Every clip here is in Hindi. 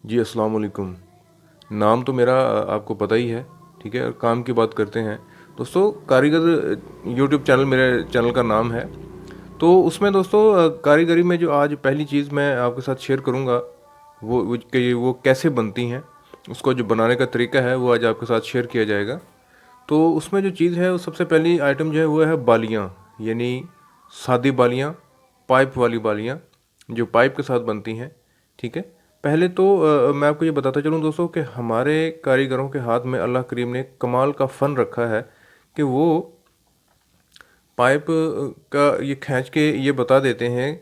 जी अस्सलाम वालेकुम। नाम तो मेरा आपको पता ही है, ठीक है। और काम की बात करते हैं दोस्तों। कारीगर यूट्यूब चैनल मेरे चैनल का नाम है। तो उसमें दोस्तों कारीगरी में जो आज पहली चीज़ मैं आपके साथ शेयर करूंगा वो कैसे बनती हैं, उसको जो बनाने का तरीका है वो आज आपके साथ शेयर किया जाएगा। तो उसमें जो चीज़ है वो सबसे पहली आइटम जो है वो है बालियाँ, यानी सादी बालियाँ, पाइप वाली बालियाँ जो पाइप के साथ बनती हैं, ठीक है। पहले तो मैं आपको ये बताता चलूँ दोस्तों कि हमारे कारीगरों के हाथ में अल्लाह करीम ने कमाल का फ़न रखा है कि वो पाइप का ये खींच के ये बता देते हैं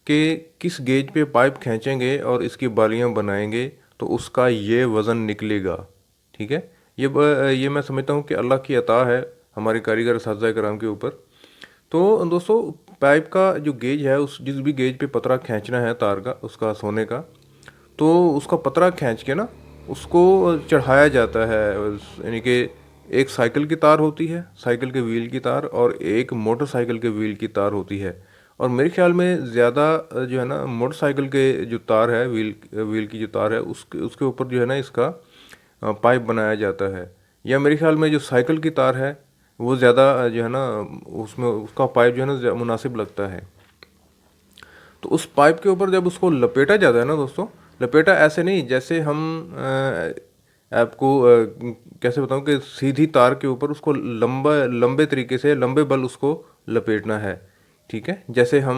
कि किस गेज पे पाइप खींचेंगे और इसकी बालियाँ बनाएंगे तो उसका ये वज़न निकलेगा, ठीक है। ये मैं समझता हूँ कि अल्लाह की अता है हमारे कारीगर असातिज़ा कराम के ऊपर। तो दोस्तों पाइप का जो गेज है, उस जिस भी गेज पे पतरा खींचना है तार का, उसका सोने का, तो उसका पतरा खींच के ना उसको चढ़ाया जाता है। यानी कि एक साइकिल की तार होती है, साइकिल के व्हील की तार, और एक मोटरसाइकिल के व्हील की तार होती है। और मेरे ख्याल में ज़्यादा जो है ना मोटरसाइकिल के जो तार है, व्हील की जो तार है, उसके उसके ऊपर जो है ना इसका पाइप बनाया जाता है। या मेरे ख्याल में जो साइकिल की तार है वो ज़्यादा जो है ना उसमें उसका पाइप जो है ना मुनासिब लगता है। तो उस पाइप के ऊपर जब उसको लपेटा जाता है ना दोस्तों, लपेटा ऐसे नहीं जैसे हम आपको कैसे बताऊं कि सीधी तार के ऊपर उसको लंबे तरीके से लंबे बल उसको लपेटना है, ठीक है। जैसे हम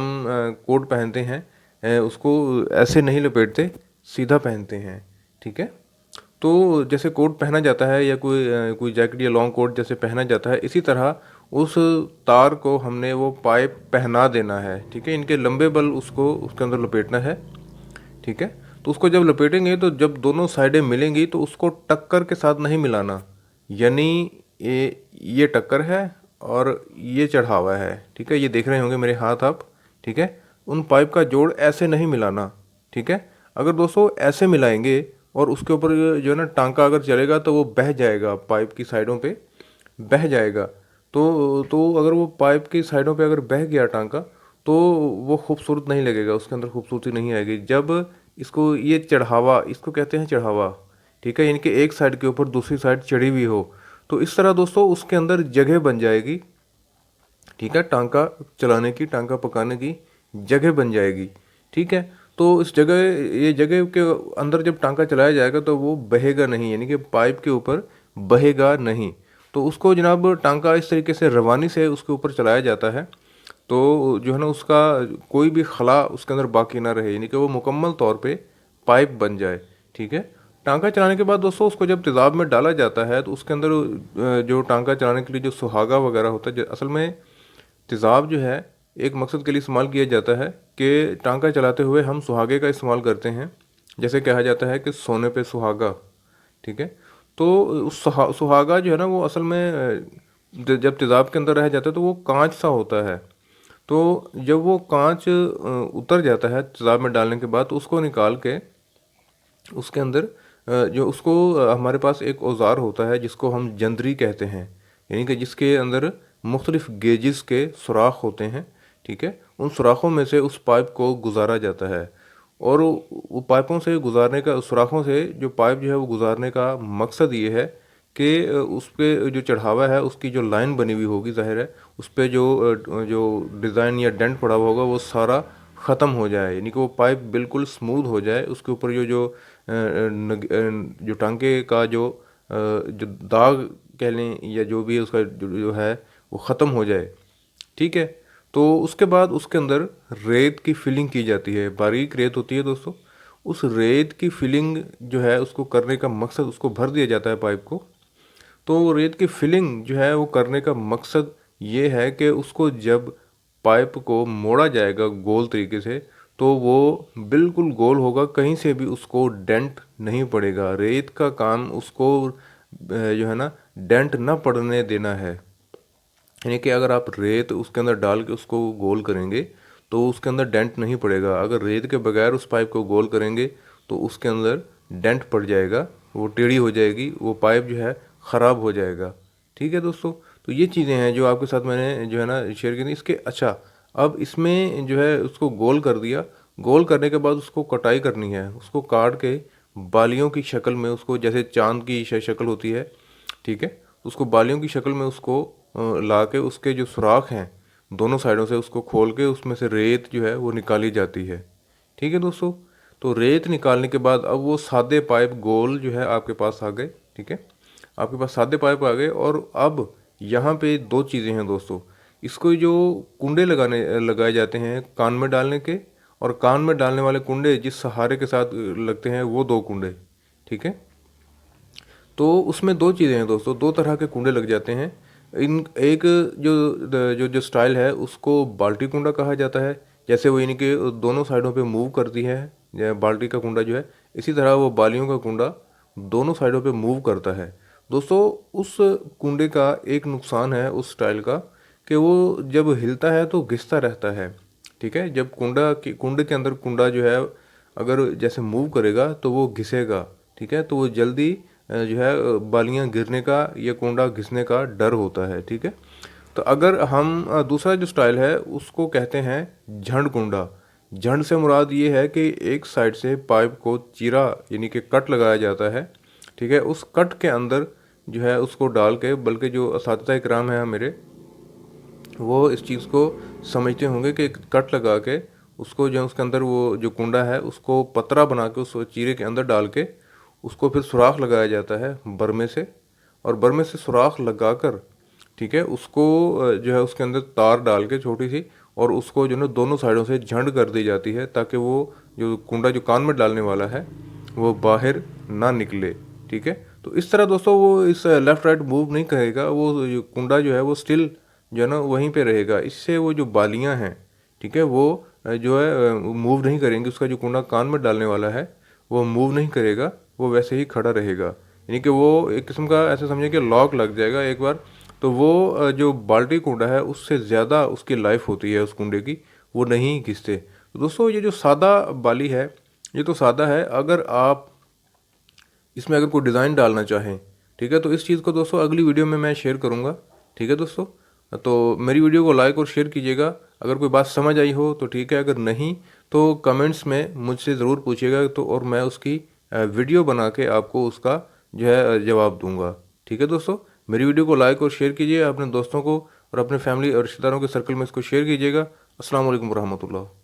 कोट पहनते हैं, उसको ऐसे नहीं लपेटते, सीधा पहनते हैं, ठीक है। तो जैसे कोट पहना जाता है या कोई जैकेट या लॉन्ग कोट जैसे पहना जाता है, इसी तरह उस तार को हमने वो पाइप पहना देना है, ठीक है। इनके लंबे बल उसको उसके अंदर लपेटना है, ठीक है। तो उसको जब लपेटेंगे तो जब दोनों साइडें मिलेंगी तो उसको टक्कर के साथ नहीं मिलाना, यानी ये टक्कर है और ये चढ़ावा है, ठीक है। ये देख रहे होंगे मेरे हाथ आप, ठीक है। उन पाइप का जोड़ ऐसे नहीं मिलाना, ठीक है। अगर दोस्तों ऐसे मिलाएंगे और उसके ऊपर जो है ना टांका अगर चलेगा तो वो बह जाएगा, पाइप की साइडों पे बह जाएगा। तो अगर वो पाइप की साइडों पे अगर बह गया टांका तो वो खूबसूरत नहीं लगेगा, उसके अंदर खूबसूरती नहीं आएगी। जब इसको ये चढ़ावा, इसको कहते हैं चढ़ावा, ठीक है, यानी कि एक साइड के ऊपर दूसरी साइड चढ़ी हुई हो, तो इस तरह दोस्तों उसके अंदर जगह बन जाएगी, ठीक है। टांका चलाने की, टांका पकाने की जगह बन जाएगी, ठीक है। तो इस जगह, ये जगह के अंदर जब टांका चलाया जाएगा तो वो बहेगा नहीं, यानी कि पाइप के ऊपर बहेगा नहीं। तो उसको जनाब टांका इस तरीके से रवानी से उसके ऊपर चलाया जाता है, तो जो है ना उसका कोई भी खला उसके अंदर बाकी ना रहे, यानी कि वो मुकम्मल तौर पे पाइप बन जाए, ठीक है। टांका चलाने के बाद दोस्तों उसको जब तेज़ाब में डाला जाता है तो उसके अंदर जो टांका चलाने के लिए जो सुहागा वगैरह होता है, असल में तेज़ाब जो है एक मकसद के लिए इस्तेमाल किया जाता है कि टांका चलाते हुए हम सुहागे का इस्तेमाल करते हैं। जैसे कहा जाता है कि सोने पे सुहागा, ठीक है। तो उस सुहागा जो है ना वो असल में जब तेज़ाब के अंदर रह जाता है तो वो कांच सा होता है। तो जब वो कांच उतर जाता है तेज़ाब में डालने के बाद तो उसको निकाल के उसके अंदर जो उसको हमारे पास एक औज़ार होता है जिसको हम जंदरी कहते हैं, यानी कि जिसके अंदर मुख्तलिफ गेजेस के सुराख होते हैं, ठीक है। उन सुराखों में से उस पाइप को गुजारा जाता है। और वो पाइपों से गुजारने का, सुराखों से जो पाइप जो है वो गुजारने का मकसद ये है कि उस पे जो चढ़ावा है उसकी जो लाइन बनी हुई होगी, ज़ाहिर है उस पे जो डिज़ाइन या डेंट पड़ा हुआ होगा वो सारा ख़त्म हो जाए, यानी कि वो पाइप बिल्कुल स्मूथ हो जाए। उसके ऊपर जो टांके का जो दाग कह लें या जो भी उसका जो है वो ख़त्म हो जाए, ठीक है। तो उसके बाद उसके अंदर रेत की फिलिंग की जाती है, बारीक रेत होती है दोस्तों। उस रेत की फिलिंग जो है उसको करने का मकसद, उसको भर दिया जाता है पाइप को। तो रेत की फिलिंग जो है वो करने का मकसद ये है कि उसको जब पाइप को मोड़ा जाएगा गोल तरीके से तो वो बिल्कुल गोल होगा, कहीं से भी उसको डेंट नहीं पड़ेगा। रेत का काम उसको जो है ना डेंट ना पड़ने देना है, यानी कि अगर आप रेत उसके अंदर डाल के उसको गोल करेंगे तो उसके अंदर डेंट नहीं पड़ेगा। अगर रेत के बगैर उस पाइप को गोल करेंगे तो उसके अंदर डेंट पड़ जाएगा, वो टेढ़ी हो जाएगी, वो पाइप जो है ख़राब हो जाएगा, ठीक है दोस्तों। तो ये चीज़ें हैं जो आपके साथ मैंने जो है ना शेयर की थी। इसके अच्छा, अब इसमें जो है उसको गोल कर दिया, गोल करने के बाद उसको कटाई करनी है, उसको काट के बालियों की शक्ल में उसको, जैसे चांद की शक्ल होती है, ठीक है, उसको बालियों की शक्ल में उसको ला के उसके जो सुराख हैं दोनों साइडों से उसको खोल के उसमें से रेत जो है वो निकाली जाती है। ठीक है दोस्तों। तो रेत निकालने के बाद अब वो सादे पाइप गोल जो है आपके पास आ गए। ठीक है, आपके पास सादे पाइप आ गए। और अब यहाँ पे दो चीज़ें हैं दोस्तों। इसको जो कुंडे लगाए जाते हैं कान में डालने के, और कान में डालने वाले कुंडे जिस सहारे के साथ लगते हैं वो दो कुंडे। ठीक है, तो उसमें दो चीज़ें हैं दोस्तों, दो तरह के कुंडे लग जाते हैं। इन एक जो जो जो स्टाइल है उसको बाल्टी कुंडा कहा जाता है, जैसे वो इनके दोनों साइडों पे मूव करती है। बाल्टी का कुंडा जो है, इसी तरह वो बालियों का कुंडा दोनों साइडों पे मूव करता है। दोस्तों उस कुंडे का एक नुकसान है उस स्टाइल का, कि वो जब हिलता है तो घिसता रहता है। ठीक है, जब कुंडे के अंदर कुंडा जो है अगर जैसे मूव करेगा तो वो घिसेगा। ठीक है, तो वो जल्दी जो है बालियां गिरने का या कुंडा घिसने का डर होता है। ठीक है, तो अगर हम दूसरा जो स्टाइल है उसको कहते हैं झंड कुंडा। झंड से मुराद ये है कि एक साइड से पाइप को चीरा यानी कि कट लगाया जाता है। ठीक है, उस कट के अंदर जो है उसको डाल के, बल्कि जो असातिज़ा इकराम है मेरे, वो इस चीज़ को समझते होंगे कि एक कट लगा के उसको जो उसके अंदर वो जो कुंडा है उसको पतरा बना के उस चीरे के अंदर डाल के उसको फिर सुराख लगाया जाता है बरमे से। और बरमे से सुराख लगाकर, ठीक है, उसको जो है उसके अंदर तार डाल के छोटी सी, और उसको जो है दोनों साइडों से झंड कर दी जाती है ताकि वो जो कुंडा जो कान में डालने वाला है वो बाहर ना निकले। ठीक है, तो इस तरह दोस्तों वो इस लेफ़्ट राइट मूव नहीं करेगा, वो जो कुंडा जो है वो स्टिल जो है ना वहीं पे रहेगा। इससे वो जो बालियां हैं, ठीक है, वो जो है मूव नहीं करेंगी। उसका जो कुंडा कान में डालने वाला है वो मूव नहीं करेगा, वो वैसे ही खड़ा रहेगा। यानी कि वो एक किस्म का ऐसे समझे कि लॉक लग जाएगा एक बार, तो वो जो बाल्टी कुंडा है उससे ज़्यादा उसकी लाइफ होती है उस कुंडे की, वो नहीं घिसते। तो दोस्तों ये जो सादा बाली है ये तो सादा है। अगर आप इसमें अगर कोई डिज़ाइन डालना चाहें, ठीक है, तो इस चीज़ को दोस्तों अगली वीडियो में मैं शेयर करूँगा। ठीक है दोस्तों, तो मेरी वीडियो को लाइक और शेयर कीजिएगा। अगर कोई बात समझ आई हो तो ठीक है, अगर नहीं तो कमेंट्स में मुझसे ज़रूर पूछिएगा, तो और मैं उसकी वीडियो बना के आपको उसका जो है जवाब दूंगा। ठीक है दोस्तों, मेरी वीडियो को लाइक और शेयर कीजिए, अपने दोस्तों को और अपने फैमिली और रिश्तेदारों के सर्कल में इसको शेयर कीजिएगा। अस्सलाम वालेकुम रहमतुल्लाह।